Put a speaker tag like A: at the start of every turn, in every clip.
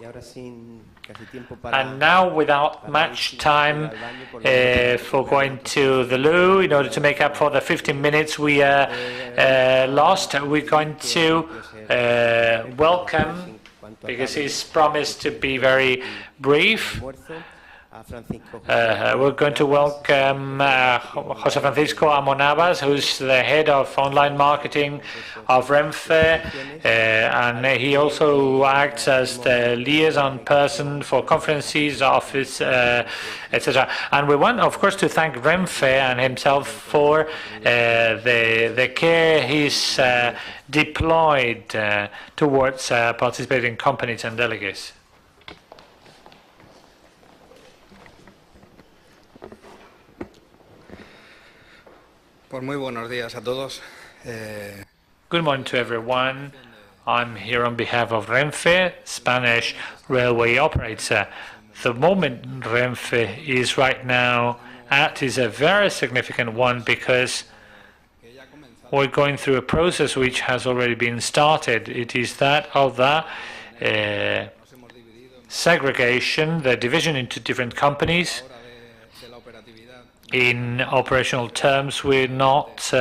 A: And now, without much time for going to the loo, in order to make up for the 15 minutes we lost, we're going to welcome, because he's promised to be very brief, we're going to welcome José Francisco Navas, who's the head of online marketing of RENFE, and he also acts as the liaison person for conferences, office, etc. And we want, of course, to thank RENFE and himself for the care he's deployed towards participating companies and delegates.
B: Pues muy buenos días a todos.
A: Good morning to everyone. I'm here on behalf of RENFE, Spanish railway operator. The moment RENFE is right now at is a very significant one, because we're going through a process which has already been started. It is that of the segregation, the division into different companies. In operational terms, we're not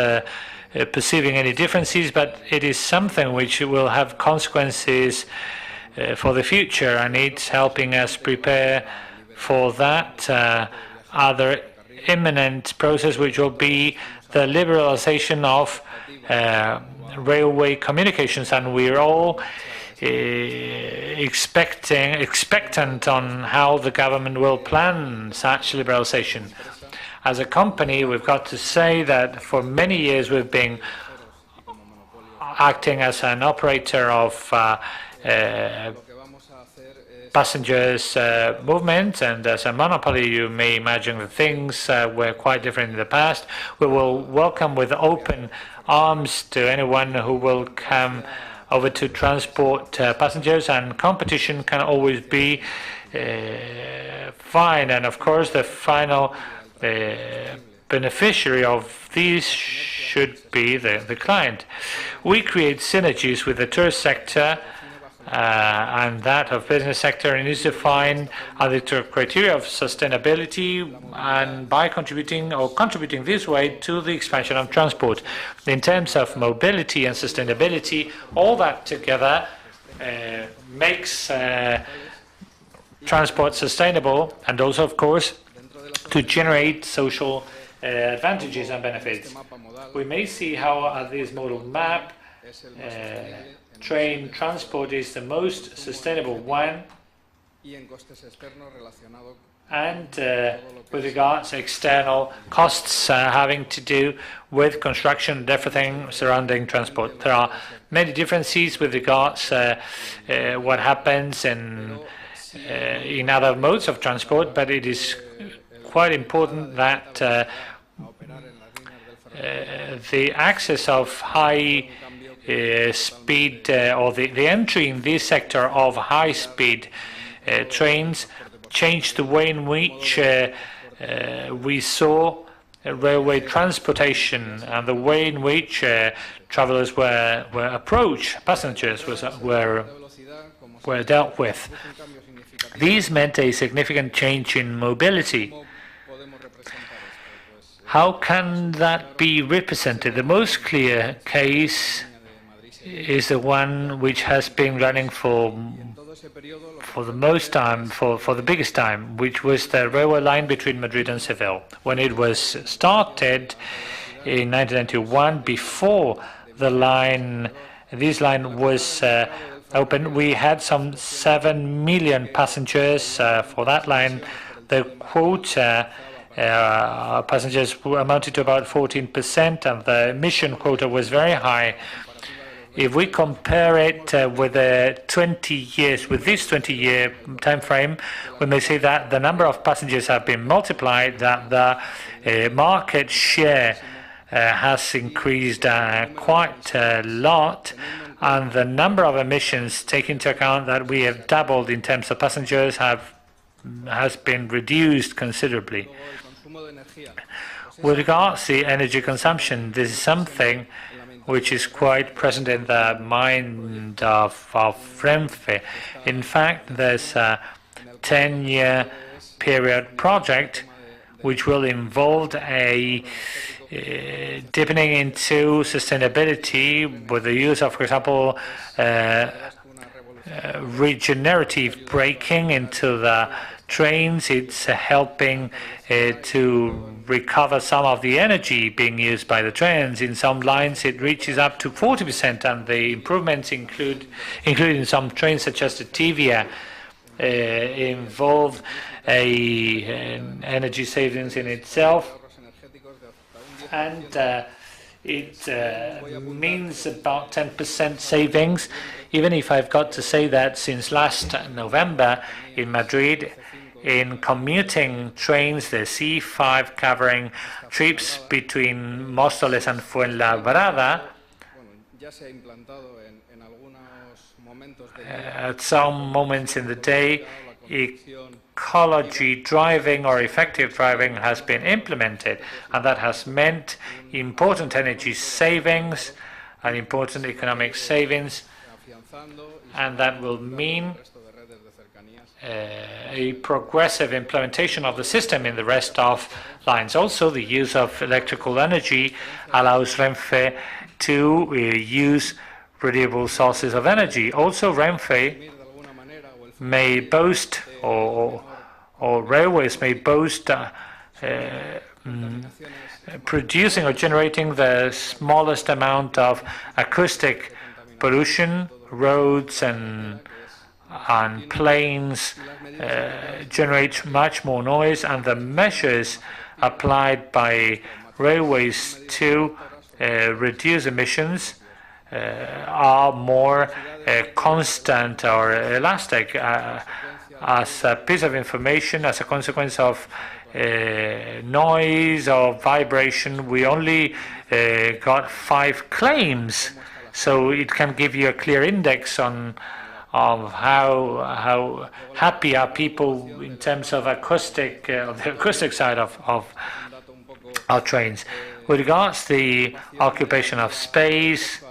A: perceiving any differences, but it is something which will have consequences for the future, and it's helping us prepare for that other imminent process, which will be the liberalization of railway communications, and we're all expectant on how the government will plan such liberalization. As a company, we've got to say that for many years we've been acting as an operator of passengers movement, and as a monopoly you may imagine that things were quite different in the past. We will welcome with open arms to anyone who will come over to transport passengers, and competition can always be fine, and of course the final beneficiary of these should be the client. We create synergies with the tourist sector and that of business sector, and is defined under the criteria of sustainability, and by contributing this way to the expansion of transport. In terms of mobility and sustainability, all that together makes transport sustainable, and also, of course, to generate social advantages and benefits. We may see how at this model map train transport is the most sustainable one, and with regards to external costs having to do with construction and everything surrounding transport. There are many differences with regards what happens in other modes of transport, but it is quite important that the access of high speed or the entry in this sector of high speed trains changed the way in which we saw railway transportation, and the way in which travelers were approached, passengers were dealt with. These meant a significant change in mobility. How can that be represented? The most clear case is the one which has been running for the most time, for the biggest time, which was the railway line between Madrid and Seville. When it was started in 1991, before this line was open, we had some 7 million passengers for that line. The quota passengers amounted to about 14%, and the emission quota was very high. If we compare it with this 20-year time frame, we may say that the number of passengers have been multiplied, that the market share has increased quite a lot, and the number of emissions, take into account that we have doubled in terms of passengers, has been reduced considerably. With regards to the energy consumption, this is something which is quite present in the mind of RENFE. In fact, there's a 10-year period project which will involve a deepening into sustainability with the use of, for example, regenerative braking into the trains. It's helping to recover some of the energy being used by the trains. In some lines it reaches up to 40%, and the improvements including some trains such as the TVA involve an energy savings in itself, and it means about 10% savings. Even if I've got to say that since last November in Madrid, in commuting trains, the C5 covering trips between Móstoles and Fuenlabrada, at some moments in the day, ecology driving or effective driving has been implemented, and that has meant important energy savings and important economic savings, and that will mean a progressive implementation of the system in the rest of lines. Also, the use of electrical energy allows RENFE to use renewable sources of energy. Also, RENFE may boast, or railways may boast, producing or generating the smallest amount of acoustic pollution. Roads and planes generate much more noise, and the measures applied by railways to reduce emissions are more constant or elastic. As a piece of information, as a consequence of noise or vibration, we only got 5 claims, so it can give you a clear index on how happy are people in terms of acoustic, the acoustic side of our trains. With regards to the occupation of space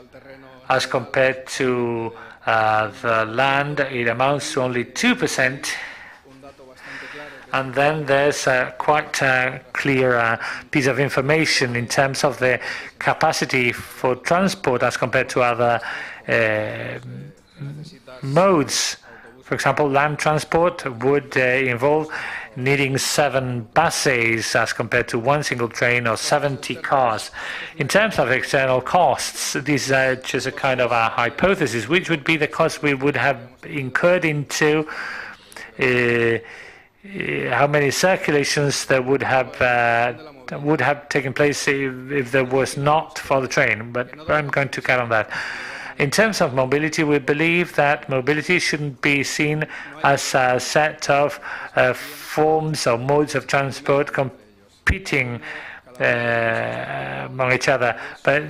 A: as compared to the land, it amounts to only 2%. And then there's quite a clear piece of information in terms of the capacity for transport as compared to other modes. For example, land transport would involve needing 7 buses as compared to 1 single train or 70 cars. In terms of external costs, this is just a kind of a hypothesis, which would be the cost we would have incurred into how many circulations there would have taken place if there was not for the train, but I'm going to cut on that. In terms of mobility, we believe that mobility shouldn't be seen as a set of forms or modes of transport competing among each other, but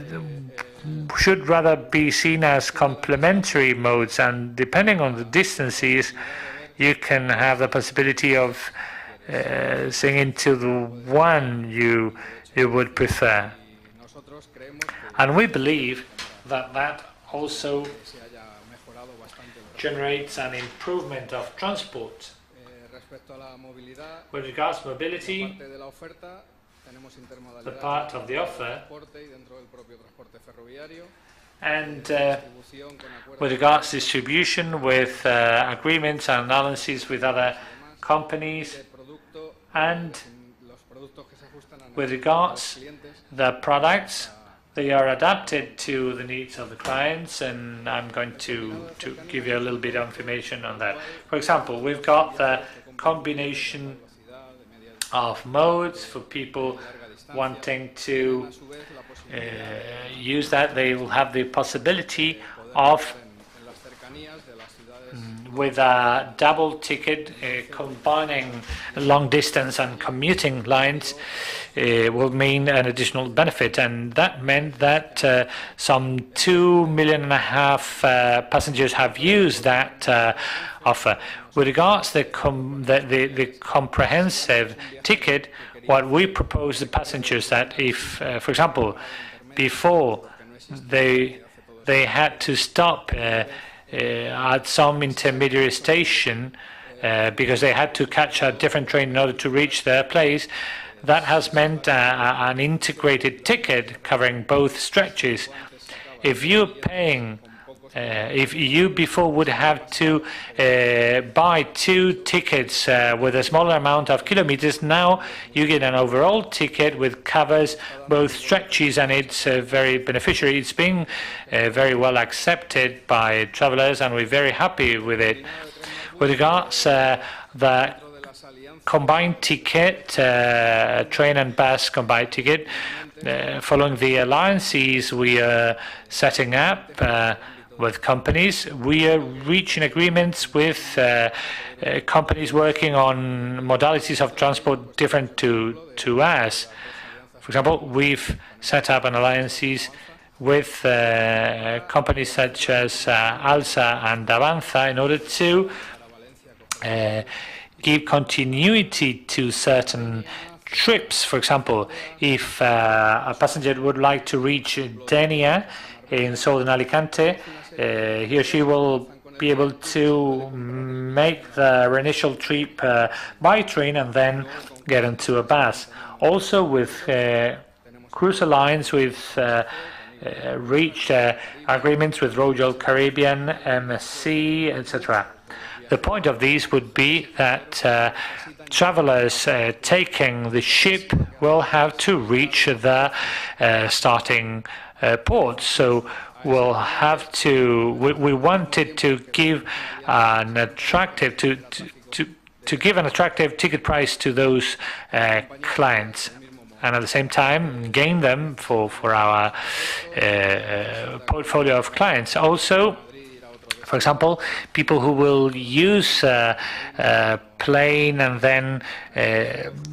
A: should rather be seen as complementary modes, and depending on the distances, you can have the possibility of seeing into the one you would prefer. And we believe that that also generates an improvement of transport. With regards to mobility, the part of the offer, and with regards to distribution, with agreements and analyses with other companies, and with regards the products, they are adapted to the needs of the clients, and I'm going to give you a little bit of information on that. For example, we've got the combination of modes for people wanting to use that. They will have the possibility of, with a double ticket, combining long distance and commuting lines will mean an additional benefit, and that meant that some 2.5 million passengers have used that offer. With regards to the comprehensive ticket, what we propose to passengers that if, for example, before they had to stop at some intermediary station because they had to catch a different train in order to reach their place. That has meant an integrated ticket covering both stretches. If you're paying, if you before would have to buy 2 tickets with a smaller amount of kilometers, now you get an overall ticket which covers both stretches, and it's very beneficial. It's been very well accepted by travelers, and we're very happy with it. With regards the combined ticket, train and bus combined ticket, following the alliances we are setting up with companies, we are reaching agreements with companies working on modalities of transport different to us. For example, we've set up an alliances with companies such as Alsa and Avanza in order to give continuity to certain trips. For example, if a passenger would like to reach Denia in southern Alicante, he or she will be able to make their initial trip by train and then get into a bus. Also, with cruise lines, we've reached agreements with Royal Caribbean, MSC, etc. The point of these would be that travelers taking the ship will have to reach the starting port. So we'll have to. We wanted to give an attractive to give an attractive ticket price to those clients, and at the same time gain them for our portfolio of clients. Also, for example, people who will use a plane and then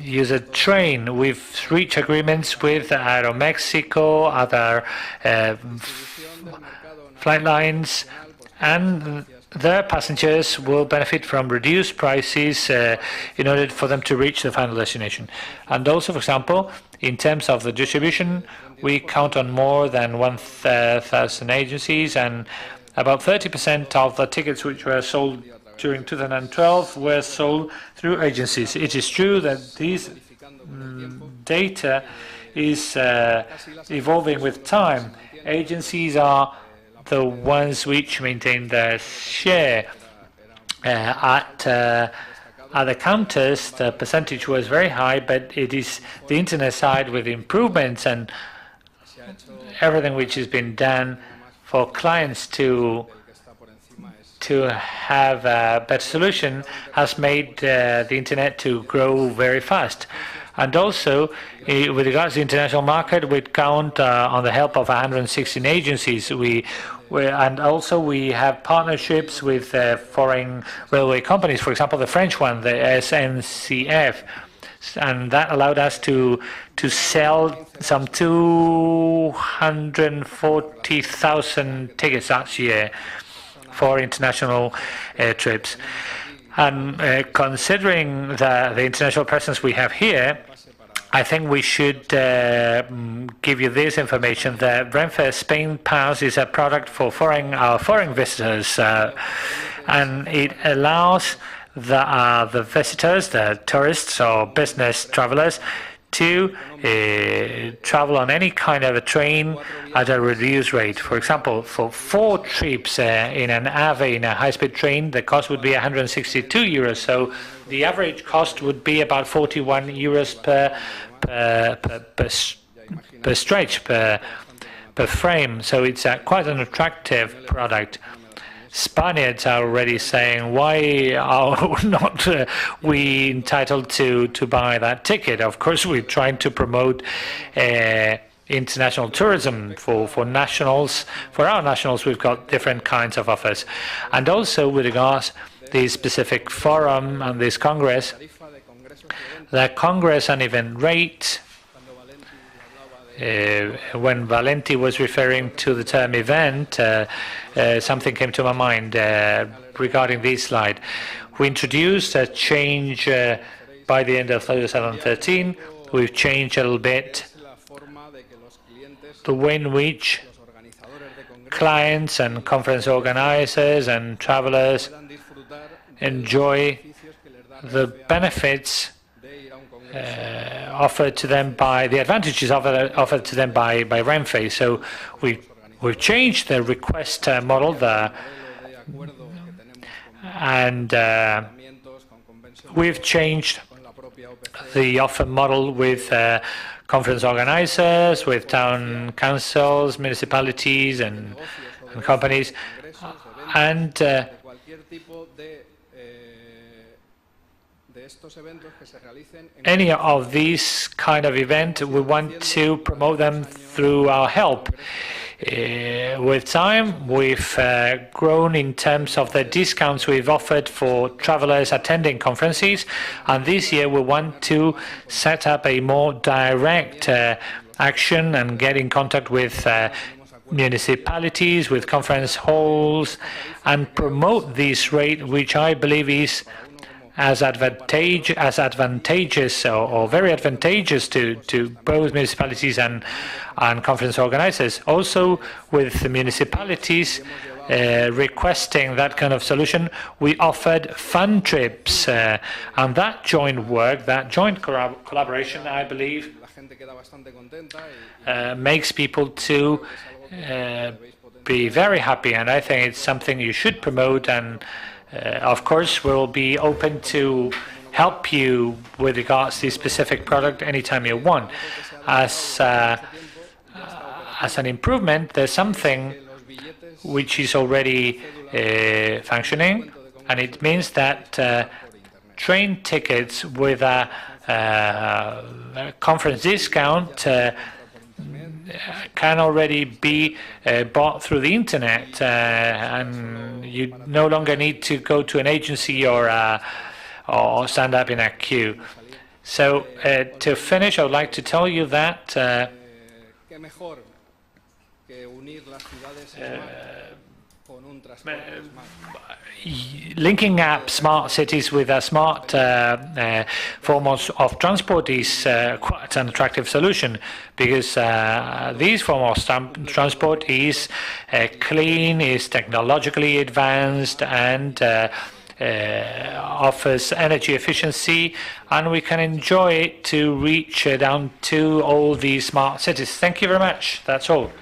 A: use a train. We've reached agreements with Aeromexico, other flight lines, and their passengers will benefit from reduced prices in order for them to reach the final destination. And also, for example, in terms of the distribution, we count on more than 1,000 agencies, and about 30% of the tickets which were sold during 2012 were sold through agencies. It is true that this data is evolving with time. Agencies are the ones which maintain their share. At the counters, the percentage was very high, but it is the internet side with improvements and everything which has been done for clients to have a better solution has made the internet to grow very fast. And also, with regards to the international market, we count on the help of 116 agencies. And also we have partnerships with foreign railway companies. For example, the French one, the SNCF, and that allowed us to sell some 240,000 tickets last year for international trips. And considering the international presence we have here, I think we should give you this information. The RENFE Spain Pass is a product for our foreign visitors, and it allows the visitors, the tourists or business travelers, to travel on any kind of a train at a reduced rate. For example, for 4 trips in an AVE, in a high-speed train, the cost would be 162 euros. So the average cost would be about 41 euros per stretch, per frame. So it's quite an attractive product. Spaniards are already saying, why are not we entitled to buy that ticket? Of course, we're trying to promote international tourism for nationals. For our nationals, we've got different kinds of offers. And also, with regards to the specific forum and this Congress, the Congress and event rate, when Valenti was referring to the term event, something came to my mind regarding this slide. We introduced a change by the end of 2013. We've changed a little bit the way in which clients and conference organizers and travelers enjoy the benefits offered to them by the advantages offered to them by RENFE. So we've changed the request model, and we've changed the offer model with conference organizers, with town councils, municipalities, and companies, and any of these kind of events, we want to promote them through our help. With time, we've grown in terms of the discounts we've offered for travelers attending conferences, and this year we want to set up a more direct action and get in contact with municipalities, with conference halls, and promote this rate, which I believe is as advantageous or very advantageous to both municipalities and conference organizers. Also, with the municipalities requesting that kind of solution, we offered fun trips, and that joint work, that joint collaboration, I believe, makes people to be very happy, and I think it's something you should promote. And of course, we'll be open to help you with regards to specific product anytime you want. As an improvement, there's something which is already functioning, and it means that train tickets with a conference discount can already be bought through the internet, and you no longer need to go to an agency or stand up in a queue. So to finish, I would like to tell you that linking up smart cities with a smart form of transport is quite an attractive solution, because this form of transport is clean, is technologically advanced, and offers energy efficiency, and we can enjoy it to reach down to all these smart cities. Thank you very much. That's all.